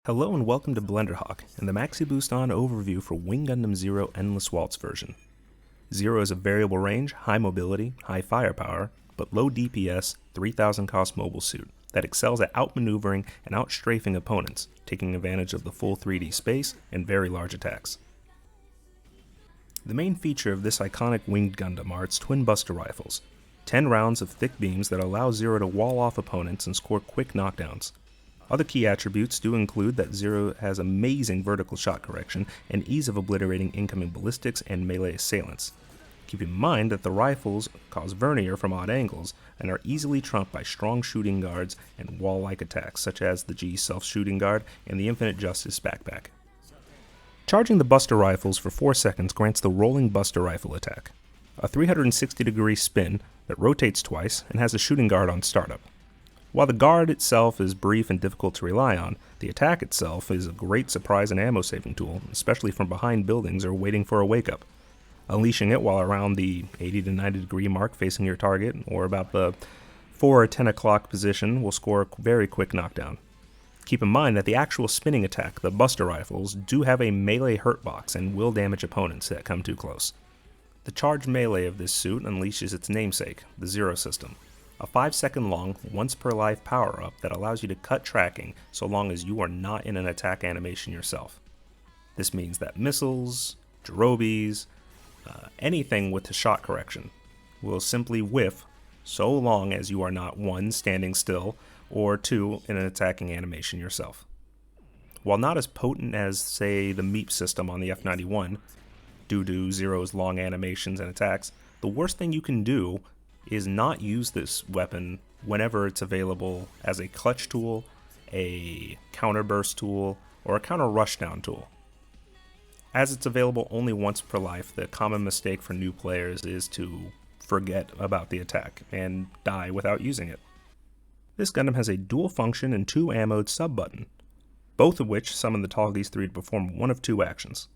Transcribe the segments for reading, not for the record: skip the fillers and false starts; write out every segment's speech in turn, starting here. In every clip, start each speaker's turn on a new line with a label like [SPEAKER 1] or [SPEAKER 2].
[SPEAKER 1] Hello and welcome to Blenderhawk and the Maxi Boost On overview for Wing Gundam Zero Endless Waltz version. Zero is a variable range, high mobility, high firepower, but low DPS, 3000 cost mobile suit that excels at outmaneuvering and outstrafing opponents, taking advantage of the full 3D space and very large attacks. The main feature of this iconic winged Gundam are its twin buster rifles, 10 rounds of thick beams that allow Zero to wall off opponents and score quick knockdowns. Other key attributes do include that Zero has amazing vertical shot correction and ease of obliterating incoming ballistics and melee assailants. Keep in mind that the rifles cause vernier from odd angles and are easily trumped by strong shooting guards and wall-like attacks such as the ggez self-shooting guard and the Infinite Justice backpack. Charging the buster rifles for 4 seconds grants the rolling buster rifle attack, a 360-degree spin that rotates twice and has a shooting guard on startup. While the guard itself is brief and difficult to rely on, the attack itself is a great surprise and ammo saving tool, especially from behind buildings or waiting for a wake-up. Unleashing it while around the 80 to 90 degree mark facing your target, or about the 4 or 10 o'clock position, will score a very quick knockdown. Keep in mind that the actual spinning attack, the buster rifles, do have a melee hurt box and will damage opponents that come too close. The charged melee of this suit unleashes its namesake, the Zero system. A 5-second long, once per life power-up that allows you to cut tracking so long as you are not in an attack animation yourself. This means that missiles, ggez, anything with the shot correction will simply whiff so long as you are not 1, standing still, or 2, in an attacking animation yourself. While not as potent as, say, the MEEP system on the F-91, due to Zero's long animations and attacks, the worst thing you can do is not use this weapon whenever it's available as a clutch tool, a counter burst tool, or a counter rushdown tool. As it's available only once per life, the common mistake for new players is to forget about the attack and die without using it. This Gundam has a dual function and 2 ammoed sub button, both of which summon the ggez 3 to perform one of 2 actions.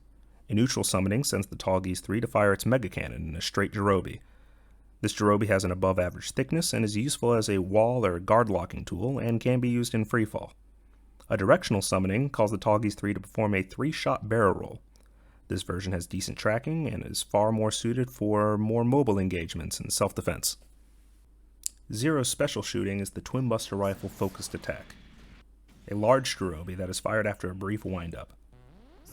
[SPEAKER 1] A neutral summoning sends the ggez 3 to fire its mega cannon in a straight ggez. This ggez has an above average thickness and is useful as a wall or guard locking tool and can be used in freefall. A directional summoning calls the ggez 3 to perform a 3-shot barrel roll. This version has decent tracking and is far more suited for more mobile engagements and self-defense. Zero's special shooting is the twin buster rifle focused attack, a large ggez that is fired after a brief wind-up.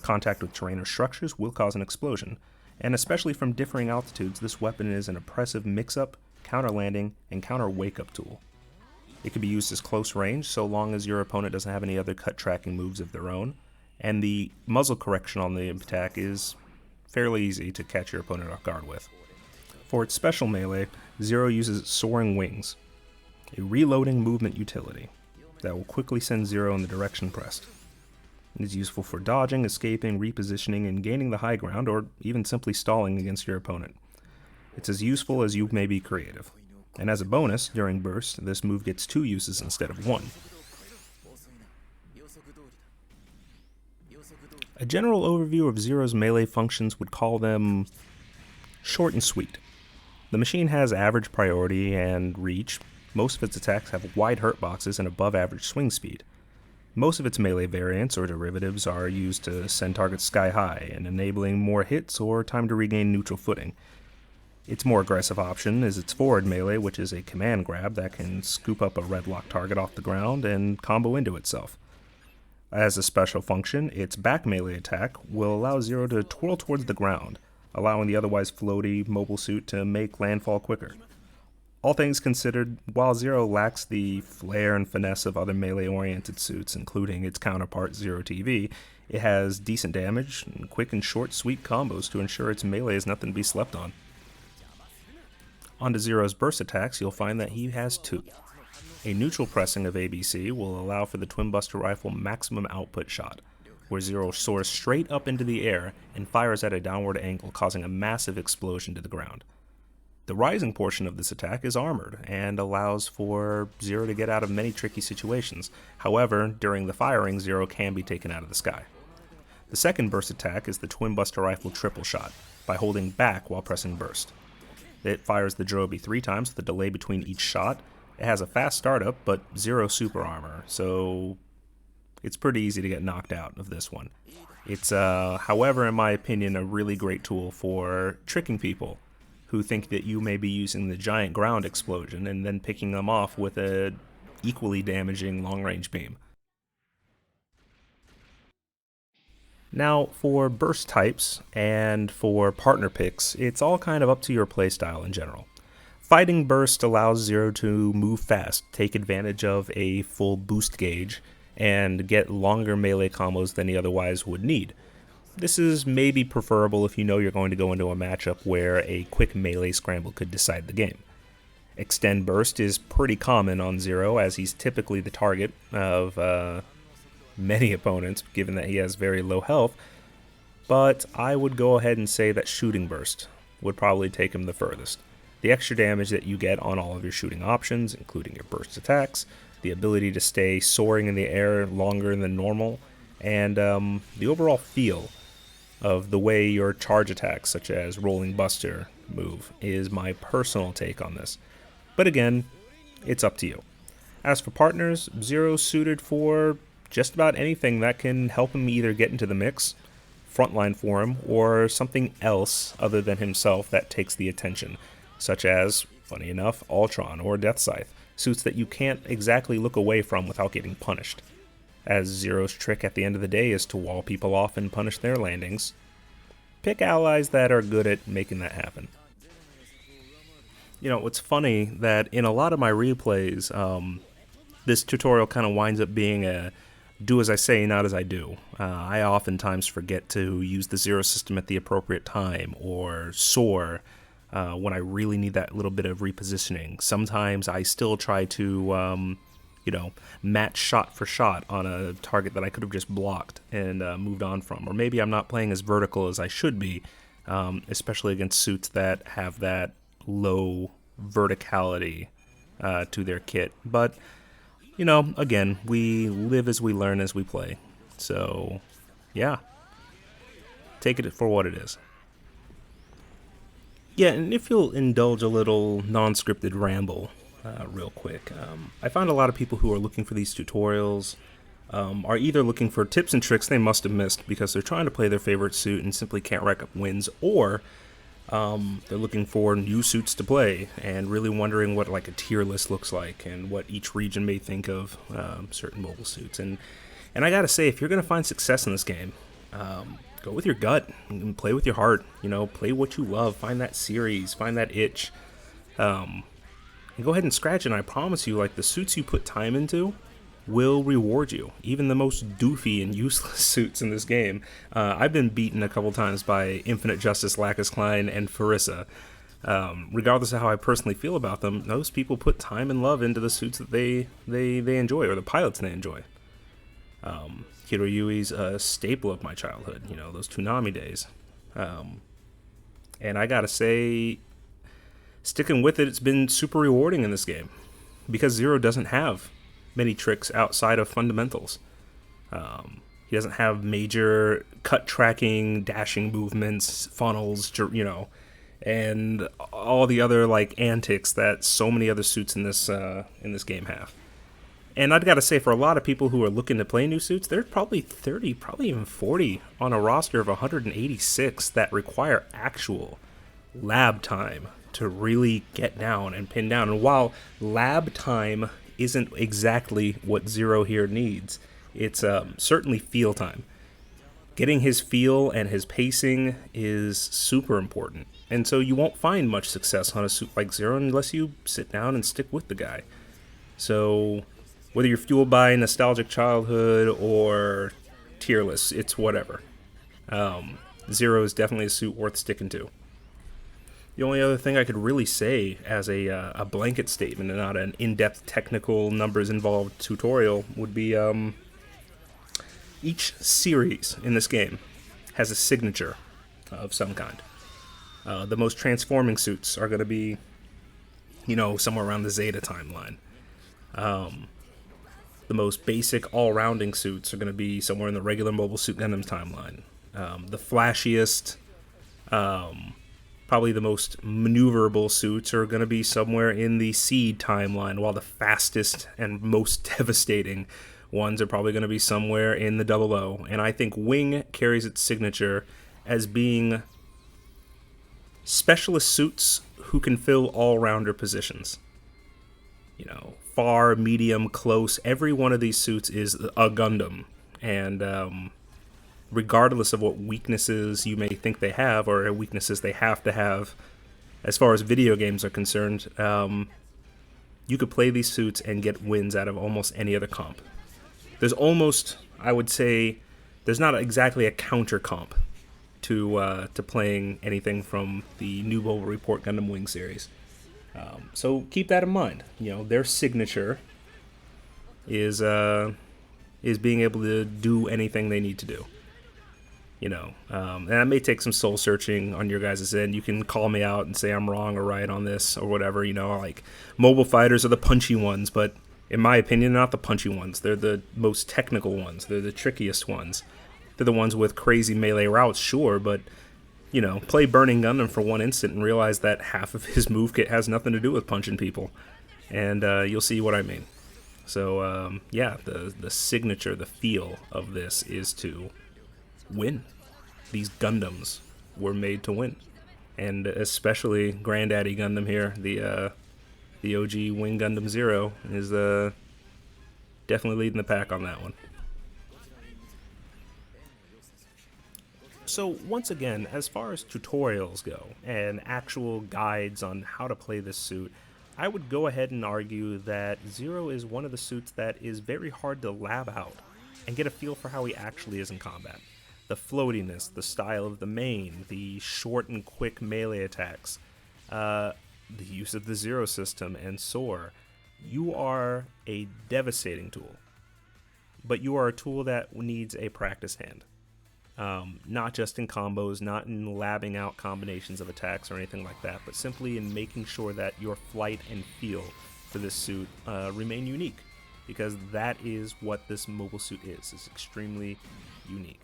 [SPEAKER 1] Contact with terrain or structures will cause an explosion, and especially from differing altitudes, this weapon is an oppressive mix-up, counter-landing, and counter-wake-up tool. It can be used as close range so long as your opponent doesn't have any other cut-tracking moves of their own, and the muzzle correction on the attack is fairly easy to catch your opponent off guard with. For its special melee, Zero uses soaring wings, a reloading movement utility that will quickly send Zero in the direction pressed. It is useful for dodging, escaping, repositioning, and gaining the high ground, or even simply stalling against your opponent. It's as useful as you may be creative. And as a bonus, during burst, this move gets 2 uses instead of 1. A general overview of Zero's melee functions would call them short and sweet. The machine has average priority and reach. Most of its attacks have wide hurt boxes and above average swing speed. Most of its melee variants or derivatives are used to send targets sky high and enabling more hits or time to regain neutral footing. Its more aggressive option is its forward melee, which is a command grab that can scoop up a red lock target off the ground and combo into itself. As a special function, its back melee attack will allow Zero to twirl towards the ground, allowing the otherwise floaty mobile suit to make landfall quicker. All things considered, while Zero lacks the flair and finesse of other melee-oriented suits, including its counterpart Zero TV, it has decent damage and quick and short sweet combos to ensure its melee is nothing to be slept on. On to Zero's burst attacks, you'll find that he has 2. A neutral pressing of ABC will allow for the twin buster rifle maximum output shot, where Zero soars straight up into the air and fires at a downward angle, causing a massive explosion to the ground. The rising portion of this attack is armored and allows for Zero to get out of many tricky situations. However, during the firing, Zero can be taken out of the sky. The second burst attack is the twin buster rifle triple shot, by holding back while pressing burst. It fires the ggez 3 times with a delay between each shot. It has a fast startup, but 0 super armor, so It's pretty easy to get knocked out of this one. It's, however, in my opinion, a really great tool for tricking people who think that you may be using the giant ground explosion and then picking them off with a equally damaging long-range beam. Now, for burst types and for partner picks, it's all kind of up to your playstyle in general. Fighting Burst allows Zero to move fast, take advantage of a full boost gauge, and get longer melee combos than he otherwise would need. This is maybe preferable if you know you're going to go into a matchup where a quick melee scramble could decide the game. Extend Burst is pretty common on Zero, as he's typically the target of many opponents, given that he has very low health, but I would go ahead and say that Shooting Burst would probably take him the furthest. The extra damage that you get on all of your shooting options, including your burst attacks, the ability to stay soaring in the air longer than normal, and the overall feel of the way your charge attacks, such as Rolling Buster, move, is my personal take on this. But again, it's up to you. As for partners, Zero's suited for just about anything that can help him either get into the mix, frontline for him, or something else other than himself that takes the attention, such as, funny enough, Ultron or Death Scythe, suits that you can't exactly look away from without getting punished, as Zero's trick at the end of the day is to wall people off and punish their landings. Pick allies that are good at making that happen. You know, it's funny that in a lot of my replays, this tutorial kind of winds up being a do as I say, not as I do. I oftentimes forget to use the Zero system at the appropriate time, or soar when I really need that little bit of repositioning. Sometimes I still try to, match shot for shot on a target that I could have just blocked and moved on from. Or maybe I'm not playing as vertical as I should be, especially against suits that have that low verticality to their kit. But again, we live as we learn as we play. So, yeah. Take it for what it is. Yeah, and if you'll indulge a little non-scripted ramble real quick, I find a lot of people who are looking for these tutorials are either looking for tips and tricks they must have missed because they're trying to play their favorite suit and simply can't rack up wins, or they're looking for new suits to play and really wondering what like a tier list looks like and what each region may think of certain mobile suits. And I gotta say, if you're gonna find success in this game, go with your gut and play with your heart. Play what you love. Find that series. Find that itch. And go ahead and scratch it. And I promise you, like, the suits you put time into will reward you. Even the most doofy and useless suits in this game. I've been beaten a couple times by Infinite Justice, Lacus Klein, and Farissa. Regardless of how I personally feel about them, those people put time and love into the suits that they enjoy, or the pilots they enjoy. Hiroyui's a staple of my childhood, those Toonami days. And I gotta say, sticking with it, it's been super rewarding in this game, because Zero doesn't have many tricks outside of fundamentals. He doesn't have major cut tracking, dashing movements, funnels, and all the other like antics that so many other suits in this game have. And I've got to say, for a lot of people who are looking to play new suits, there's probably 30, probably even 40 on a roster of 186 that require actual lab time to really get down and pin down. And while lab time isn't exactly what Zero here needs, it's certainly feel time. Getting his feel and his pacing is super important. And so you won't find much success on a suit like Zero unless you sit down and stick with the guy. So whether you're fueled by nostalgic childhood or tier lists, it's whatever. Zero is definitely a suit worth sticking to. The only other thing I could really say as a blanket statement and not an in-depth technical numbers-involved tutorial would be each series in this game has a signature of some kind. The most transforming suits are going to be, somewhere around the Zeta timeline. The most basic all-rounding suits are going to be somewhere in the regular Mobile Suit Gundam timeline. The flashiest, probably the most maneuverable suits are going to be somewhere in the Seed timeline, while the fastest and most devastating ones are probably going to be somewhere in the double O. And I think Wing carries its signature as being specialist suits who can fill all-rounder positions. You know, far, medium, close. Every one of these suits is a Gundam. And regardless of what weaknesses you may think they have or weaknesses they have to have, as far as video games are concerned, you could play these suits and get wins out of almost any other comp. There's almost, I would say, there's not exactly a counter comp to playing anything from the New Mobile Report Gundam Wing series. So keep that in mind. You know, their signature is being able to do anything they need to do. You know, and that may take some soul searching on your guys' end. You can call me out and say I'm wrong or right on this or whatever. You know, like mobile fighters are the punchy ones, but in my opinion, they're not the punchy ones. They're the most technical ones. They're the trickiest ones. They're the ones with crazy melee routes, sure, but you know, play Burning Gundam for one instant and realize that half of his move kit has nothing to do with punching people, and you'll see what I mean. So yeah, the signature, the feel of this is to win. These Gundams were made to win, and especially Granddaddy Gundam here, the OG Wing Gundam Zero, is definitely leading the pack on that one. So once again, as far as tutorials go and actual guides on how to play this suit, I would go ahead and argue that Zero is one of the suits that is very hard to lab out and get a feel for how he actually is in combat. The floatiness, the style of the main, the short and quick melee attacks, the use of the Zero system and Soar. You are a devastating tool, but you are a tool that needs a practice hand. Not just in combos, not in labbing out combinations of attacks or anything like that, but simply in making sure that your flight and feel for this suit remain unique, because that is what this mobile suit is. It's extremely unique.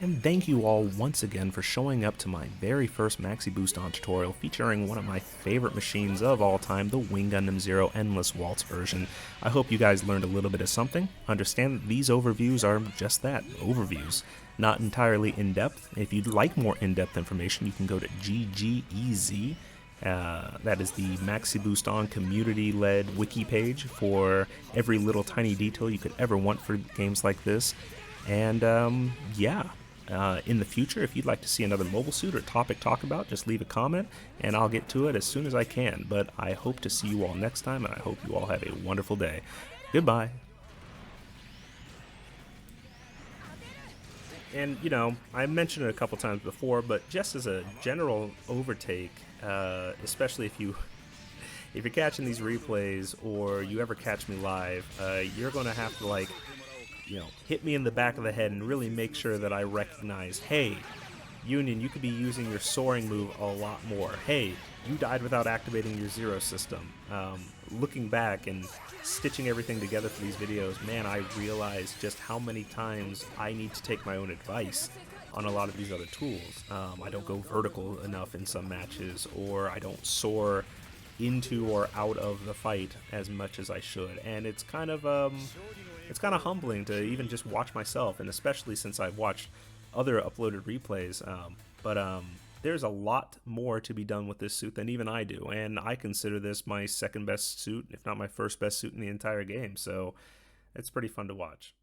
[SPEAKER 1] And thank you all once again for showing up to my very first Maxi Boost On tutorial featuring one of my favorite machines of all time, the Wing Gundam Zero Endless Waltz version. I hope you guys learned a little bit of something. Understand that these overviews are just that, overviews, not entirely in-depth. If you'd like more in-depth information, you can go to ggez. That is the Maxi Boost On community-led wiki page for every little tiny detail you could ever want for games like this. And yeah. In the future, if you'd like to see another mobile suit or topic talk about, just leave a comment and I'll get to it as soon as I can. But I hope to see you all next time, and I hope you all have a wonderful day. Goodbye. And, you know, I mentioned it a couple times before, but just as a general overtake, especially if you're catching these replays or you ever catch me live, you're going to have to, like, you know, hit me in the back of the head and really make sure that I recognize, hey, Union, you could be using your soaring move a lot more. Hey, you died without activating your Zero system. Looking back and stitching everything together for these videos, man, I realized just how many times I need to take my own advice on a lot of these other tools. I don't go vertical enough in some matches, or I don't soar into or out of the fight as much as I should, and it's kind of humbling to even just watch myself, and especially since I've watched other uploaded replays. But there's a lot more to be done with this suit than even I do, and I consider this my second best suit, if not my first best suit in the entire game, so it's pretty fun to watch.